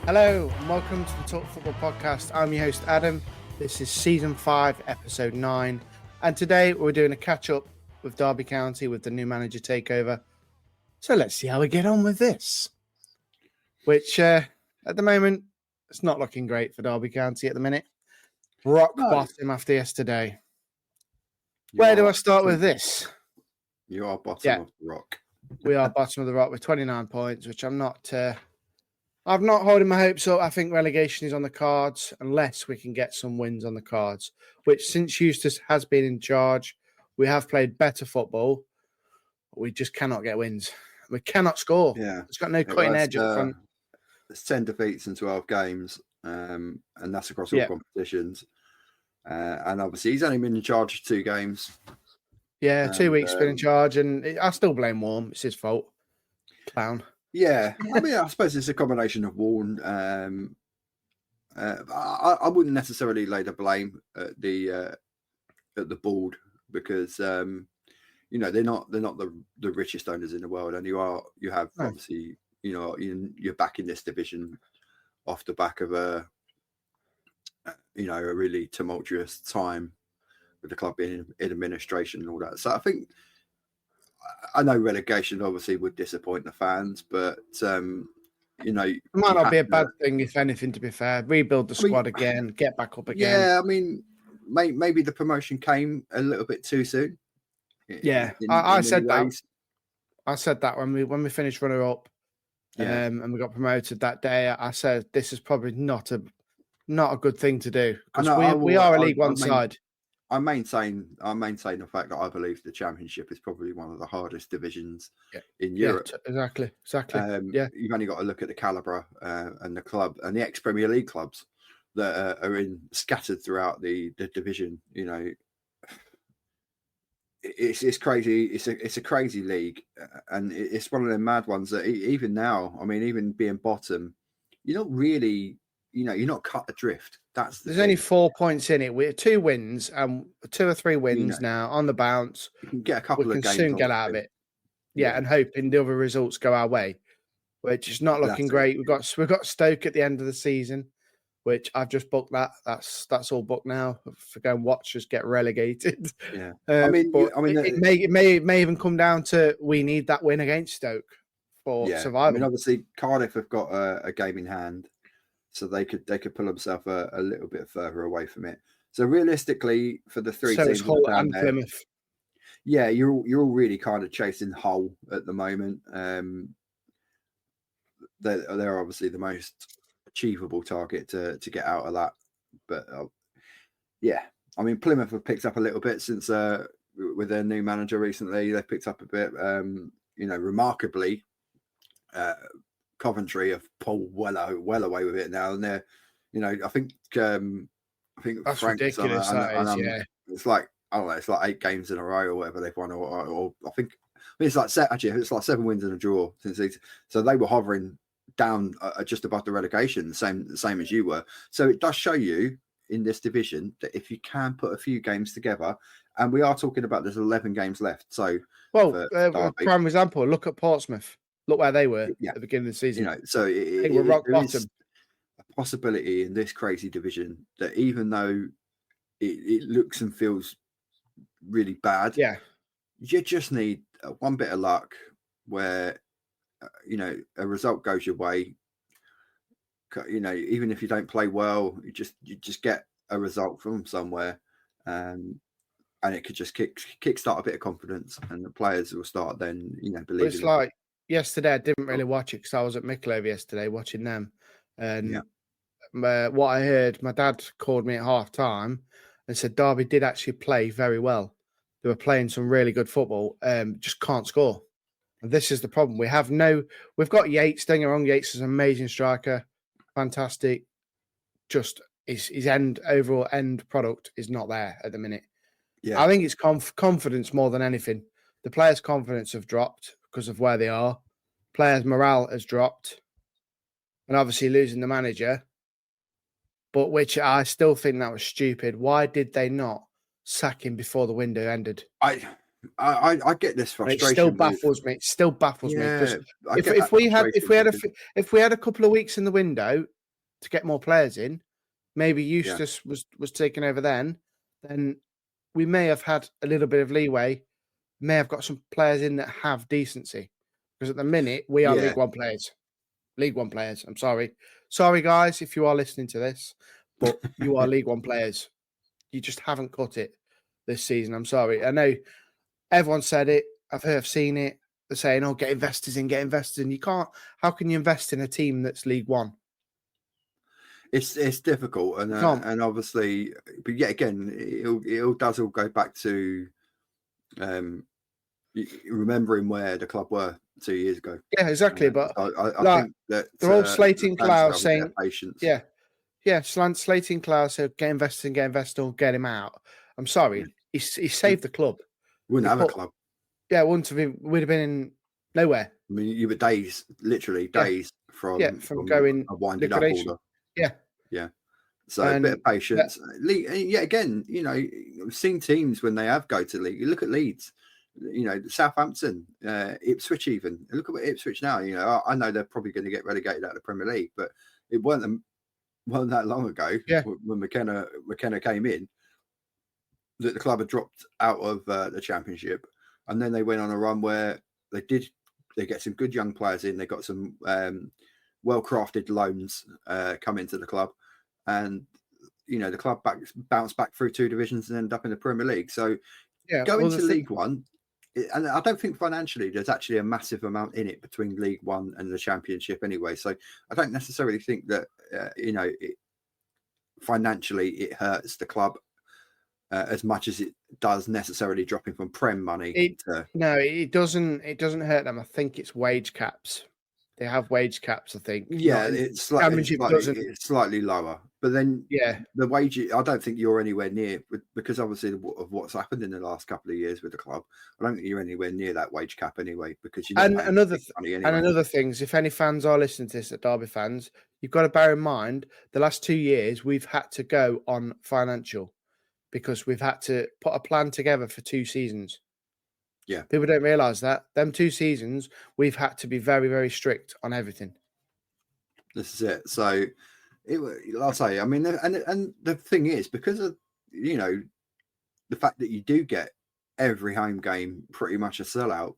Hello and welcome to the Talk Football Podcast. I'm your host Adam. This is Season 5, Episode 9. And today we're doing a catch-up with Derby County with the new manager takeover. So let's see how we get on with this. Which, at the moment, it's not looking great for Derby County at the minute. Rock bottom after yesterday. Where do I start with this? You are bottom of the rock. We are bottom of the rock with 29 points, which I'm not holding my hopes up. I think relegation is on the cards unless we can get some wins on the cards, which since Eustace has been in charge, we have played better football. But we just cannot get wins. We cannot score. Yeah. It's got no cutting edge up front. It's 10 defeats in 12 games, and that's across all competitions. And obviously, he's only been in charge of 2 games. Yeah, 2 weeks been in charge, and I still blame Warren. It's his fault. Clown. Yeah, I mean, I suppose it's a combination of Warren. I wouldn't necessarily lay the blame at the board because you know they're not the richest owners in the world, and you have obviously you're back in this division off the back of a really tumultuous time with the club being in administration and all that. So I know relegation obviously would disappoint the fans, but it might not be a bad thing, if anything, to be fair. Rebuild the squad again, get back up again. Yeah, I mean, maybe the promotion came a little bit too soon. I said that. I said that when we finished runner up, and we got promoted that day. I said this is probably not a good thing to do because we are a League One side. I maintain the fact that I believe the Championship is probably one of the hardest divisions in Europe. Exactly. You've only got to look at the calibre and the club and the ex-Premier League clubs that are scattered throughout the division. You know, it's crazy. It's a crazy league, and it's one of the mad ones that even now, I mean, even being bottom, you're not really. You're not cut adrift. There's only 4 points in it. We're 2 wins and 2 or 3 wins now on the bounce. You can get a couple of games. We can soon get out of it. And hoping the other results go our way, which is not looking great. We've got Stoke at the end of the season, which I've just booked that. That's all booked now. For going watch us get relegated. Yeah, it may even come down to we need that win against Stoke for survival. I mean, obviously Cardiff have got a game in hand. So they could pull themselves a little bit further away from it. So realistically, for the 3 teams Hull and Plymouth, you're all really kind of chasing Hull at the moment. They're obviously the most achievable target to get out of that. But I mean Plymouth have picked up a little bit since with their new manager recently. They picked up a bit, remarkably. Coventry have pulled well away with it now, and they're, I think that's Frank's ridiculous. It's like I don't know, it's like 8 games in a row or whatever they've won, or I think it's like 7 wins and a draw so they were hovering down just above the relegation, the same as you were. So it does show you in this division that if you can put a few games together, and we are talking about there's 11 games left. So prime example, look at Portsmouth. Look where they were at the beginning of the season. So they were rock bottom. A possibility in this crazy division that even though it looks and feels really bad, you just need one bit of luck where a result goes your way. Even if you don't play well, you just get a result from somewhere, and it could just kickstart a bit of confidence, and the players will start then believing. It's like. Yesterday, I didn't really watch it because I was at Mickleover yesterday watching them. And what I heard, my dad called me at half time and said Derby did actually play very well. They were playing some really good football, just can't score. And this is the problem. We've got Yates, don't get me wrong, Yates is an amazing striker, fantastic. Just his overall end product is not there at the minute. I think it's confidence more than anything. The players' confidence have dropped because of where they are. Players' morale has dropped. And obviously losing the manager. But which I still think that was stupid. Why did they not sack him before the window ended? I get this And it frustration. still baffles me. It still baffles me because if we had a couple of weeks in the window to get more players in, maybe Eustace was taking over then we may have had a little bit of leeway, may have got some players in that have decency. Because at the minute, we are League One players. League One players. I'm sorry. Sorry, guys, if you are listening to this, but you are League One players. You just haven't cut it this season. I'm sorry. I know everyone said it. I've seen it. They're saying, "Oh, get investors in, get investors in." You can't. How can you invest in a team that's League One? It's difficult, and obviously, but yet again, it does all go back to remembering where the club were 2 years ago. Yeah, exactly. But I think that they're all slating Klaus saying, patience. slating Klaus said, "Get invested, or get him out." I'm sorry, he saved the club. Wouldn't have a club. Yeah, wouldn't have been. We'd have been in nowhere. I mean, you were literally days from going a winding liquidation. up order. Yeah. So a bit of patience. Again, I've seen teams when they have go to league. You look at Leeds, Southampton, Ipswich even. Look at Ipswich now. I know they're probably going to get relegated out of the Premier League, but it wasn't that long ago when McKenna came in that the club had dropped out of the Championship, and then they went on a run where they get some good young players in. They got some well-crafted loans come into the club, and the club bounced back through 2 divisions and ended up in the Premier League. So going to League One, and I don't think financially there's actually a massive amount in it between League One and the Championship anyway. So I don't necessarily think that financially it hurts the club as much as it does necessarily dropping from Prem money. No, it doesn't. It doesn't hurt them. I think it's wage caps. They have wage caps, I think. Yeah, it's slightly lower. But then the wage, I don't think you're anywhere near, because obviously of what's happened in the last couple of years with the club. I don't think you're anywhere near that wage cap anyway, because another thing is, if any fans are listening to this, at Derby fans, you've got to bear in mind the last 2 years we've had to go on financial because we've had to put a plan together for 2 seasons. Yeah, people don't realise that them 2 seasons we've had to be very, very strict on everything. This is it. So, I'll say, I mean, and the thing is, because of the fact that you do get every home game pretty much a sellout,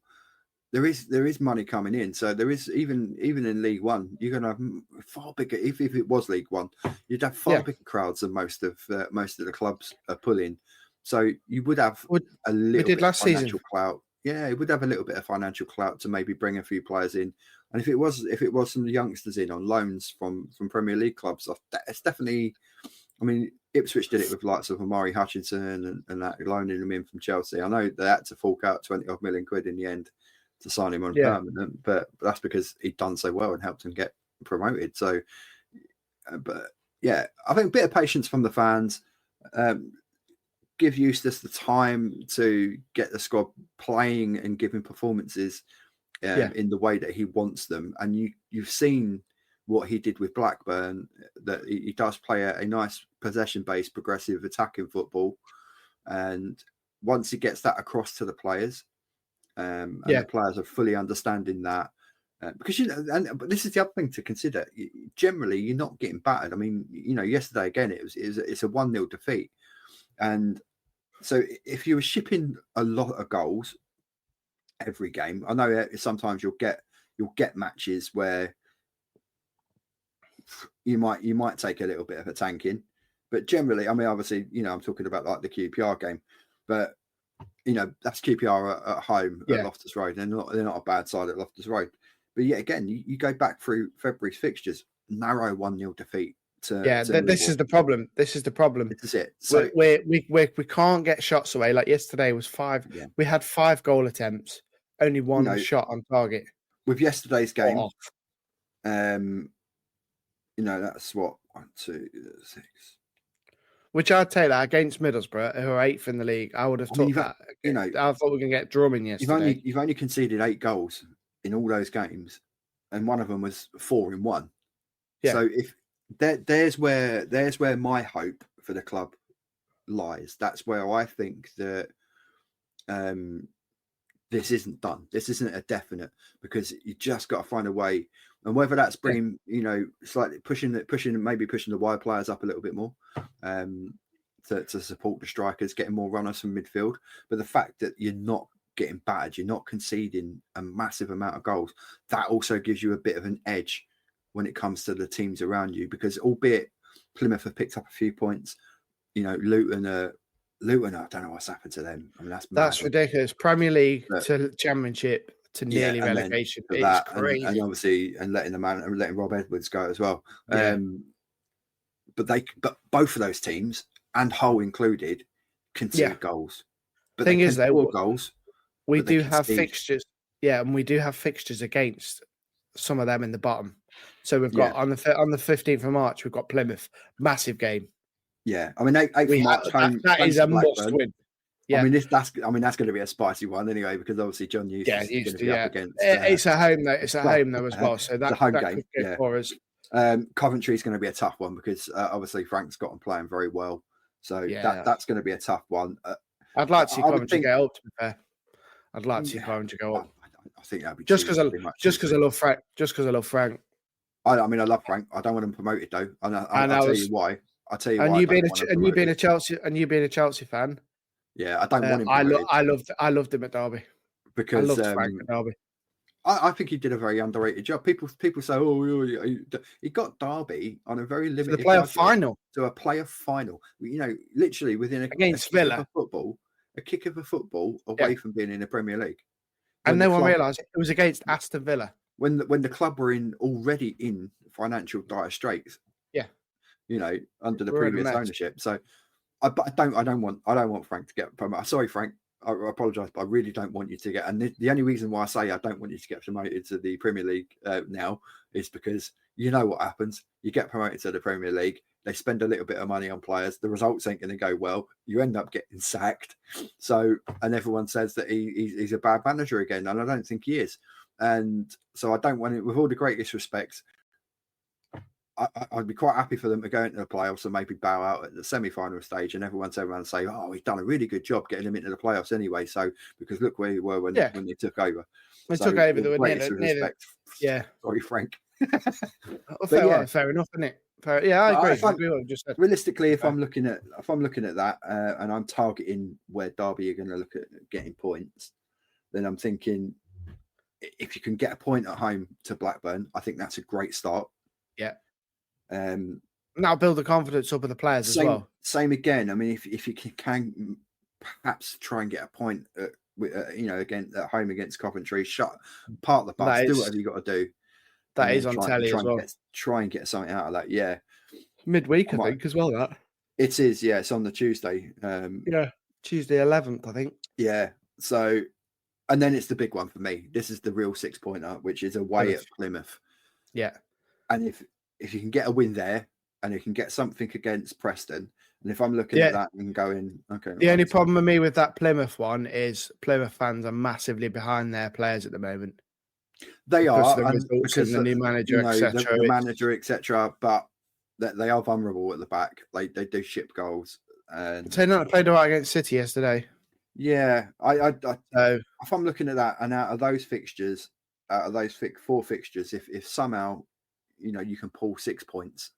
there is money coming in. So there is even in League One, you're going to have far bigger. If it was League One, you'd have far bigger crowds than most of the clubs are pulling. So you would have a little bit of financial clout. Yeah, it would have a little bit of financial clout to maybe bring a few players in. And if it was some youngsters in on loans from Premier League clubs, it's definitely. I mean, Ipswich did it with lots of Amari Hutchinson and that, loaning them in from Chelsea. I know they had to fork out 20-odd million quid in the end to sign him on permanent, but that's because he'd done so well and helped him get promoted. So, but yeah, I think a bit of patience from the fans. Give Eustace the time to get the squad playing and giving performances in the way that he wants them. And you've seen what he did with Blackburn, that he does play a nice possession-based, progressive attacking football. And once he gets that across to the players, and the players are fully understanding that, because but this is the other thing to consider. Generally, you're not getting battered. I mean, yesterday again, it's a 1-0 defeat. And so if you were shipping a lot of goals every game, I know sometimes you'll get matches where you might take a little bit of a tanking, but generally, I mean, obviously, I'm talking about like the QPR game, but that's QPR at home at Loftus Road. They're not a bad side at Loftus Road, but yet again, you go back through February's fixtures, narrow 1-0 defeat. This is the problem. This is the problem. This is it. So we can't get shots away. Like yesterday was 5. Yeah. We had 5 goal attempts, only 1 shot on target. With yesterday's game, that's what 1, 2, 6. Which I'd take that against Middlesbrough, who are 8th in the league. I would have thought that. I thought we were going to get drumming yesterday. You've only conceded 8 goals in all those games, and one of them was 4 in 1. Yeah. So if there's where my hope for the club lies. That's where I think that this isn't done. This isn't a definite, because you just got to find a way. And whether that's bringing, slightly pushing the wide players up a little bit more, to support the strikers, getting more runners from midfield. But the fact that you're not getting battered, you're not conceding a massive amount of goals, that also gives you a bit of an edge when it comes to the teams around you. Because albeit Plymouth have picked up a few points, Luton, I don't know what's happened to them. I mean, that's ridiculous. Premier League to Championship to nearly relegation. It's crazy. And obviously, and letting Rob Edwards go as well. Yeah. But both of those teams, and Hull included, concede goals. But thing is, though, goals. We do have fixtures. Yeah, and we do have fixtures against some of them in the bottom. So we've got on the 15th of March, we've got Plymouth, massive game. Yeah, I mean, 8th of March home. That is a must win. Yeah. I mean, that's going to be a spicy one anyway, because obviously John Eustace is going to be up against. It's at home though. It's at home though as well. So that's a home game for us. Coventry is going to be a tough one, because obviously Frank's got them playing very well. So that's going to be a tough one. I'd like to see Coventry go up. To be fair, I'd like to see Coventry go up. I think that'd be just because I love Frank. Just because I love Frank. I mean, I love Frank. I don't want him promoted though. I'll tell you why. And you being a Chelsea fan. Yeah, I don't want him promoted. I loved him at Derby. Because I loved Frank at Derby. I think he did a very underrated job. People say, he got Derby on a very limited to a playoff final. Literally within against Villa a kick of a football away from being in the Premier League. And no one realised it was against Aston Villa when the club were already in financial dire straits. Yeah, under the previous ownership. So I don't want Frank to get promoted. Sorry, Frank. I apologise, but I really don't want you to get. And the only reason why I say I don't want you to get promoted to the Premier League now is because you know what happens. You get promoted to the Premier League. They spend a little bit of money on players. The results ain't going to go well. You end up getting sacked. So, and everyone says that he's a bad manager again, and I don't think he is. And so I don't want it. With all the greatest respects, I'd be quite happy for them to go into the playoffs and maybe bow out at the semi-final stage, and everyone turn around and say, "Oh, he's done a really good job getting them into the playoffs anyway." So, because look where you were when they took over. They took over. They were near. Yeah. Sorry, Frank. Fair enough, isn't it? I agree. I agree with what you just said. Realistically, if I'm looking at that, and I'm targeting where Derby are going to look at getting points, then I'm thinking if you can get a point at home to Blackburn, I think that's a great start. Yeah. Now build the confidence up of the players as well. Same again. I mean, if you can perhaps try and get a point, again at home against Coventry, part the bus, do whatever you got to do. That is on telly as well. Try and get something out of that. Yeah, midweek I think as well. That it is. Yeah, it's on the Tuesday. Tuesday 11th, I think. Yeah. So, and then it's the big one for me. This is the real 6-pointer, which is away at Plymouth. Yeah, and if you can get a win there, and you can get something against Preston, and if I'm looking at that and going, okay. The only problem with me with that Plymouth one is Plymouth fans are massively behind their players at the moment. They are because the new manager, etc. The manager, etc. But they are vulnerable at the back. They do ship goals. And they not played all right against City yesterday. Yeah, if I'm looking at that, and out of those fixtures, out of those 4 fixtures, if somehow you can pull 6 points,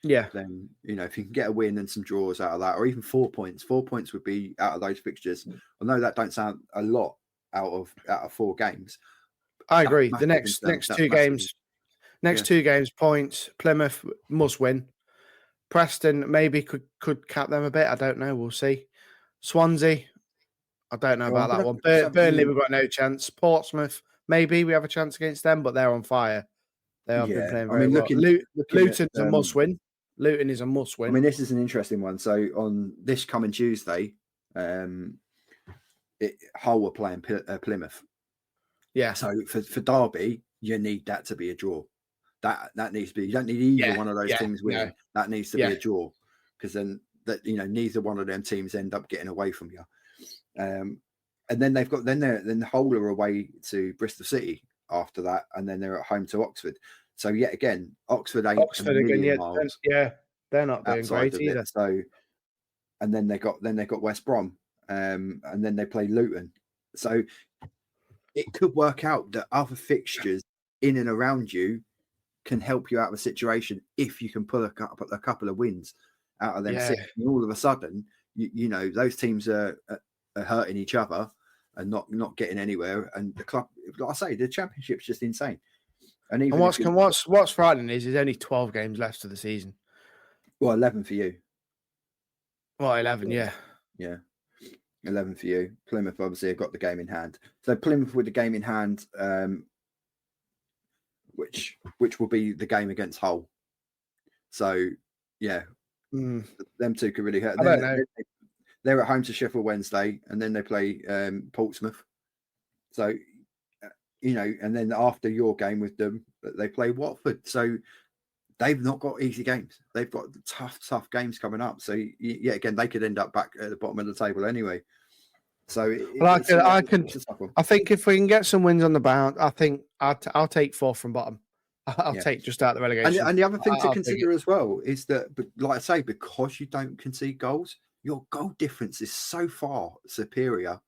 then if you can get a win and some draws out of that, or even 4 points, 4 points would be out of those fixtures. I know that don't sound a lot out of 4 games. I agree. The next 2 games, two games, points. Plymouth must win. Preston maybe could cap them a bit. I don't know. We'll see. Swansea, I don't know about that one. Burnley, we've got no chance. Portsmouth, maybe we have a chance against them, but they're on fire. They have been playing very well. Luton's a must win. Luton is a must win. I mean, this is an interesting one. So on this coming Tuesday, Hull were playing Plymouth. Yeah. So for Derby, you need that to be a draw. That needs to be. You don't need either one of those teams winning. No. That needs to be a draw, because then neither one of them teams end up getting away from you. And then they've got then Hull are away to Bristol City after that, and then they're at home to Oxford. So yet again, Oxford ain't again. Miles they're not doing great either. So, and then they got West Brom. and then they play Luton. So it could work out that other fixtures in and around you can help you out of a situation if you can pull a couple of wins out of them. Yeah. Six. And all of a sudden, you know, those teams are hurting each other and not getting anywhere. And the club, like I say, the championship's just insane. And what's frightening is there's only 12 games left of the season. Well, 11 for you. Well, 11, yeah. Yeah. 11 for you. Plymouth obviously have got the game in hand. So Plymouth with the game in hand, which will be the game against Hull. So yeah, them two could really hurt. I don't know. They're at home to Sheffield Wednesday, and then they play Portsmouth. So you know, and then after your game with them, they play Watford. So they've not got easy games. They've got tough games coming up. So yeah, again, they could end up back at the bottom of the table anyway. So I think if we can get some wins on the bounce, I think I'll take fourth from bottom. I'll take just out the relegation. And the other thing to consider as well is that, like I say, because you don't concede goals, your goal difference is so far superior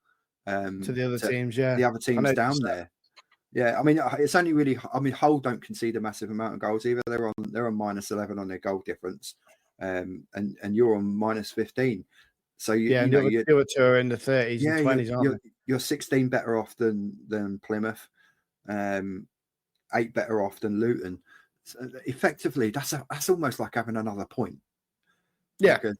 to the other teams. Yeah, the other teams down there. Yeah, I mean, it's only really. I mean, Hull don't concede a massive amount of goals either. They're on -11 on their goal difference, and you're on -15. So you know, the other two are in the 30s and 20s, aren't they? You're 16 better off than Plymouth, 8 better off than Luton. So effectively, that's almost like having another point. Yeah, because,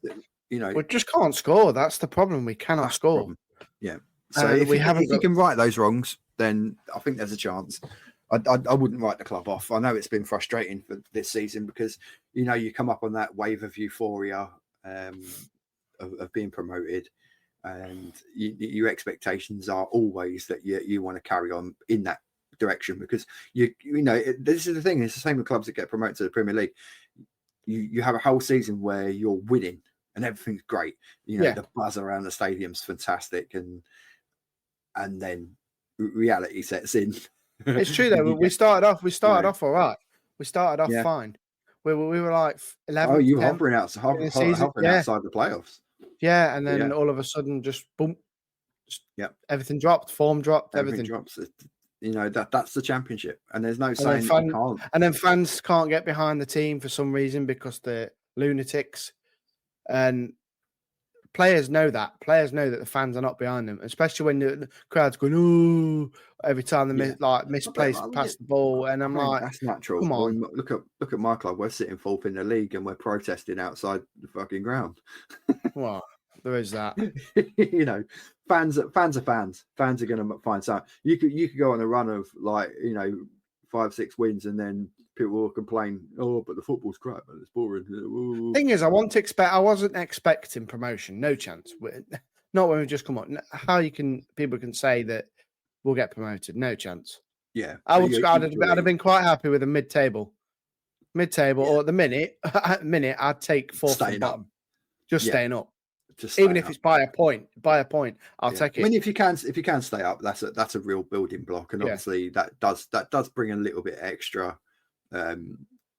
you know, we just can't score. That's the problem. We cannot score. Yeah. So if you can right those wrongs, then I think there's a chance. I wouldn't write the club off. I know it's been frustrating for this season because, you know, you come up on that wave of euphoria of being promoted, and your expectations are always that you want to carry on in that direction because you know this is the thing. It's the same with clubs that get promoted to the Premier League. You have a whole season where you're winning and everything's great. You know, the buzz around the stadium's fantastic, and then reality sets in. It's true though. We started off all right. We started off fine. We were like 11. Oh, you hovering outside the playoffs. Yeah, and then all of a sudden, just boom. Everything dropped. Form dropped. Everything drops. You know that's the championship, and there's no saying you can't. And then fans can't get behind the team for some reason because they're lunatics, and players know that. Players know that the fans are not behind them, especially when the crowd's going ooh every time they misplaced past the ball, and I'm like, that's natural. Come on, look at my club. We're sitting fourth in the league, and we're protesting outside the fucking ground. Well, there is that. You know, fans are fans. Fans are going to find something. You could go on a run of 5-6 wins, and then people will complain, oh, but the football's crap and it's boring. Ooh. Thing is, I wasn't expecting promotion. No chance. Not when we just come on. How people can say that we'll get promoted? No chance. Yeah, I'd have been quite happy with a mid-table, or at the minute, I'd take fourth from bottom, staying up. Even if it's by a point, I'll take it. I mean, if you can stay up, that's a real building block, and obviously that does bring a little bit extra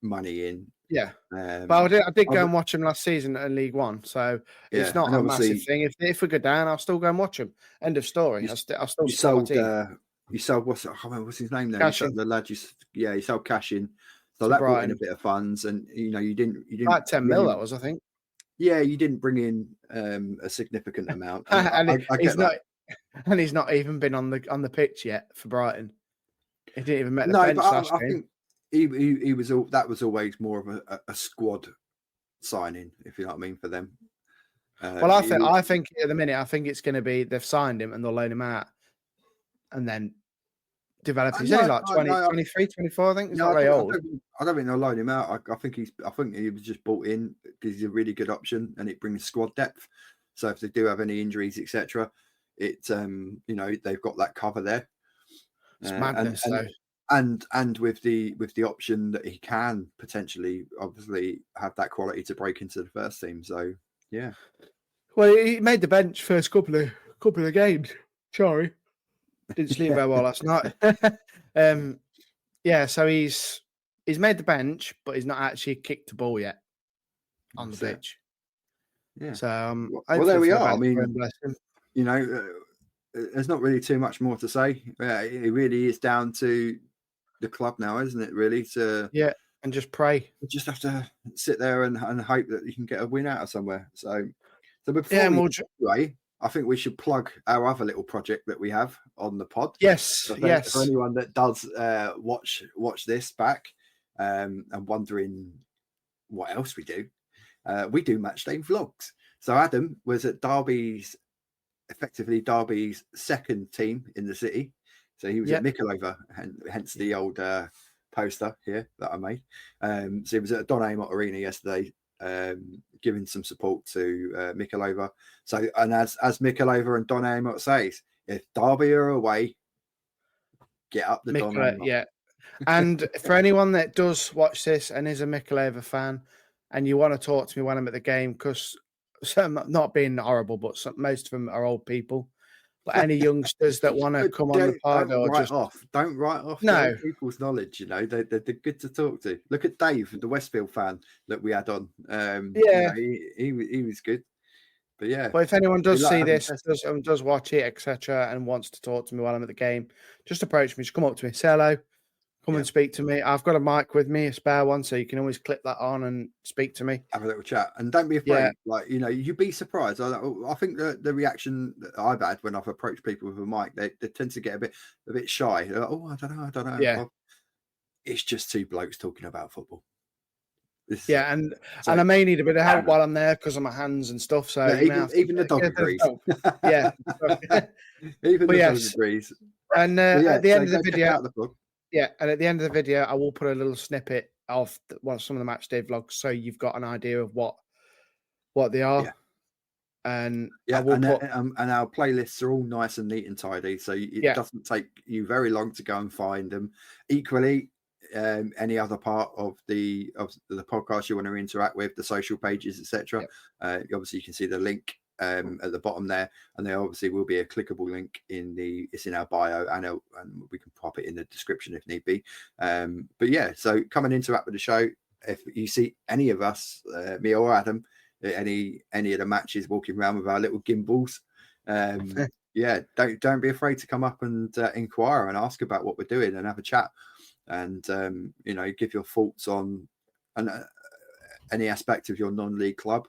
money in. Yeah, but I did go and watch them last season in League One, so it's not a massive thing. If we go down, I'll still go and watch them. End of story. I'll still sold. You sold what's his name then? The lad. You sold cash in. So that brought in a bit of funds, and you didn't about 10 mil. That was, I think. Yeah, you didn't bring in a significant amount, and he's not even been on the pitch yet for Brighton. He didn't even make the bench last game. I think he was. That was always more of a squad signing, if you know what I mean, for them. Well, I think at the minute, I think it's going to be they've signed him and they'll loan him out, and then develop. He's only like 23, 24. I think he's not very old. I don't think they'll loan him out. I think he was just bought in because he's a really good option and it brings squad depth. So if they do have any injuries, etc., they've got that cover there. It's madness, and with the option that he can potentially obviously have that quality to break into the first team. So yeah. Well, he made the bench first couple of games. Sorry, didn't sleep very well last night. So he's made the bench, but he's not actually kicked the ball yet on the pitch. Yeah. So there we are. I mean, you know, there's not really too much more to say. It really is down to the club now, isn't it? Really, and just pray. we just have to sit there and hope that you can get a win out of somewhere. So before anyway, I think we should plug our other little project that we have on the pod. Yes. For anyone that does watch this back and wondering what else we do matchday vlogs. So Adam was at effectively Derby's second team in the city. So he was at Mickleover, and hence the old poster here that I made. So he was at Don Amott Arena yesterday, giving some support to Mickleover. So, and as Mickleover and Don Amott says, if Derby are away, get up the Don Amott. Yeah. And for anyone that does watch this and is a Mickleover fan, and you want to talk to me when I'm at the game, because some, not being horrible, but most of them are old people. But any youngsters that want to come on the pod, don't write off people's knowledge. You know, they're good to talk to. Look at Dave, the Westfield fan that we had on. He was good. But yeah. But if anyone does see this, does watch it, etc., and wants to talk to me while I'm at the game, just approach me. Just come up to me, say hello, come and speak to me. I've got a mic with me, a spare one, so you can always clip that on and speak to me. Have a little chat, and don't be afraid. Like, you know, you'd be surprised. I think the reaction that I've had when I've approached people with a mic, they tend to get a bit shy. They're like, oh, I don't know. Yeah, it's just two blokes talking about football. And I may need a bit of help while I'm there because of my hands and stuff. So even the dog agrees. Even the dog agrees. And at the end of the video, and at the end of the video, I will put a little snippet of some of the matchday vlogs, so you've got an idea of what they are. Yeah. And and our playlists are all nice and neat and tidy, so it doesn't take you very long to go and find them. Equally, any other part of the podcast you want to interact with, the social pages, etc. Obviously, you can see the link at the bottom there, and there obviously will be a clickable link it's in our bio, and we can pop it in the description if need be. But yeah, so come and interact with the show. If you see any of us, me or Adam, any of the matches walking around with our little gimbals, don't be afraid to come up and inquire and ask about what we're doing and have a chat, and give your thoughts on any aspect of your non-league club.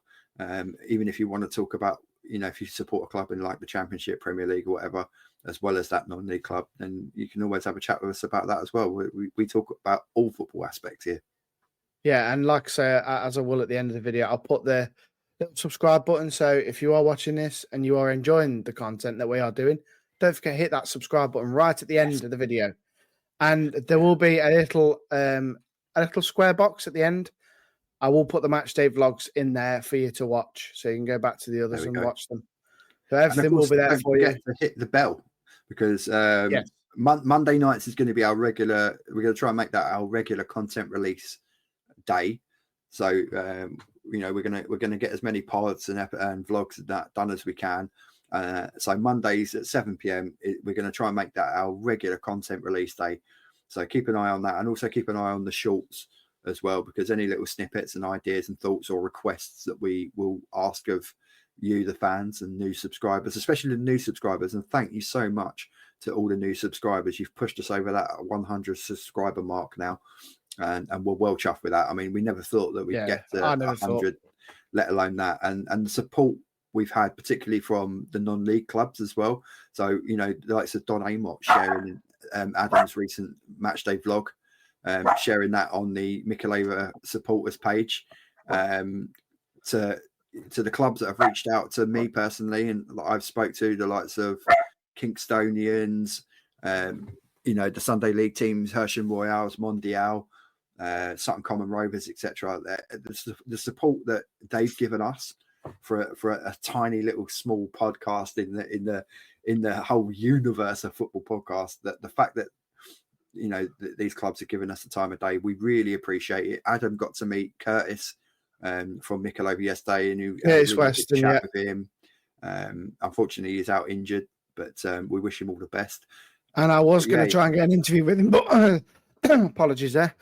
Even if you want to talk about, if you support a club in like the Championship, Premier League or whatever, as well as that non-league club, then you can always have a chat with us about that as well. We talk about all football aspects here. Yeah, and like I say, as I will at the end of the video, I'll put the little subscribe button. So if you are watching this and you are enjoying the content that we are doing, don't forget to hit that subscribe button right at the end of the video. And there will be a little square box at the end. I will put the matchday vlogs in there for you to watch, so you can go back to the others and watch them. So everything will be there for you. To hit the bell, because Monday nights is going to be our regular. We're going to try and make that our regular content release day. So we're going to get as many pods and vlogs and that done as we can. So Mondays at 7 p.m. we're going to try and make that our regular content release day. So keep an eye on that, and also keep an eye on the shorts as well, because any little snippets and ideas and thoughts or requests that we will ask of you, the fans and new subscribers, especially the new subscribers. And thank you so much to all the new subscribers. You've pushed us over that 100 subscriber mark now, and we're well chuffed with that. I mean, we never thought that we'd get to 100, let alone that, and the support we've had, particularly from the non-league clubs as well. So, the likes of Don Amott sharing Adam's recent matchday vlog, sharing that on the Mickleover supporters page, to the clubs that have reached out to me personally, and I've spoke to the likes of Kingstonians, the Sunday League teams, Hersham Royals, Mondial, Sutton Common Rovers, etc. The support that they've given us for a tiny little small podcast in the whole universe of football podcast, that the fact that these clubs have given us the time of day, we really appreciate it. Adam got to meet Curtis from Mickleover yesterday, and you Weston, chat with him. Unfortunately, he's out injured, but we wish him all the best. And I was going to try and get an interview with him, but apologies there.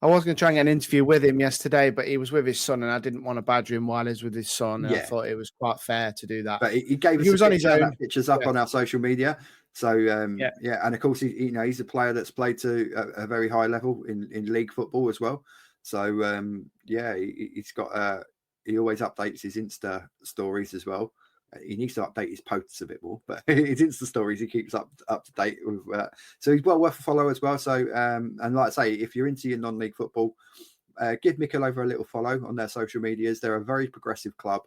I was going to try and get an interview with him yesterday, but he was with his son, and I didn't want to badger him while he was with his son. And I thought it was quite fair to do that. But he gave us he was on his own. Pictures up on our social media. So and of course he's a player that's played to a very high level in league football as well. So he's got he always updates his Insta stories as well. He needs to update his posts a bit more, but his Insta stories he keeps up to date with. So he's well worth a follow as well. So and like I say, if you're into your non-league football, give Mickleover a little follow on their social medias. They're a very progressive club.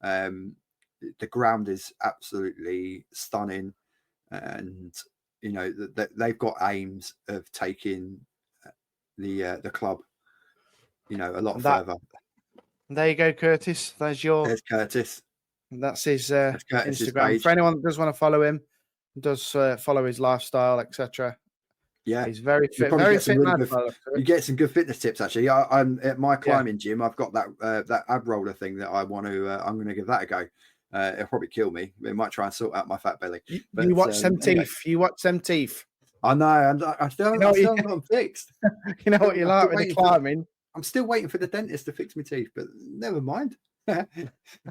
The ground is absolutely stunning, and they've got aims of taking the club, a lot further. There you go, Curtis. There's Curtis. That's his Instagram. Page. For anyone that does want to follow him, does follow his lifestyle, etc. Yeah, he's very fit. Very fit man. You get some good fitness tips actually. I'm at my climbing gym. I've got that ab roller thing that I want to. I'm going to give that a go. It'll probably kill me. It might try and sort out my fat belly. But, you watch them teeth. You watch them teeth. I know. I still haven't got them fixed. You know what you like with the climbing. I'm still waiting for the dentist to fix my teeth, but never mind.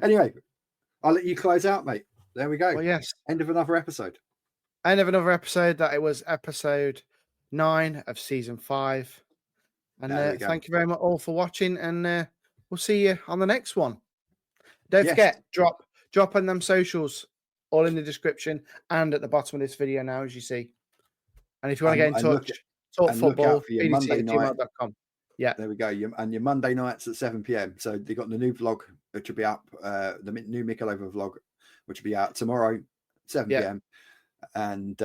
Anyway, I'll let you close out, mate. There we go. Well, yes. End of another episode. That it was episode 9 of season 5. And thank you very much all for watching. And we'll see you on the next one. Don't forget, drop on them socials, all in the description and at the bottom of this video now, as you see. And if you want to get in touch, talk football, pdc@gmail.com. Yeah, there we go. And your Monday nights at 7 p.m. So they've got the new vlog, which will be up, the new Mickleover vlog, which will be out tomorrow, 7 p.m. And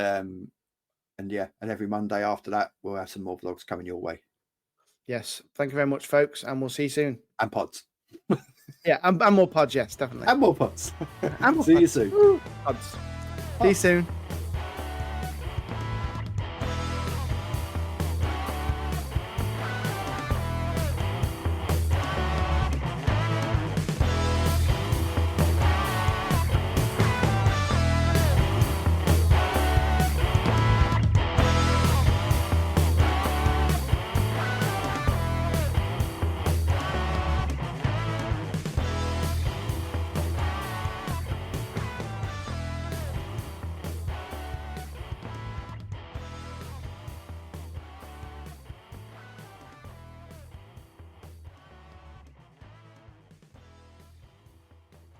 every Monday after that, we'll have some more vlogs coming your way. Yes, thank you very much, folks, and we'll see you soon. And pods. And more pods, yes, definitely. And more pods. And more see pods. you soon. Pods. See you soon.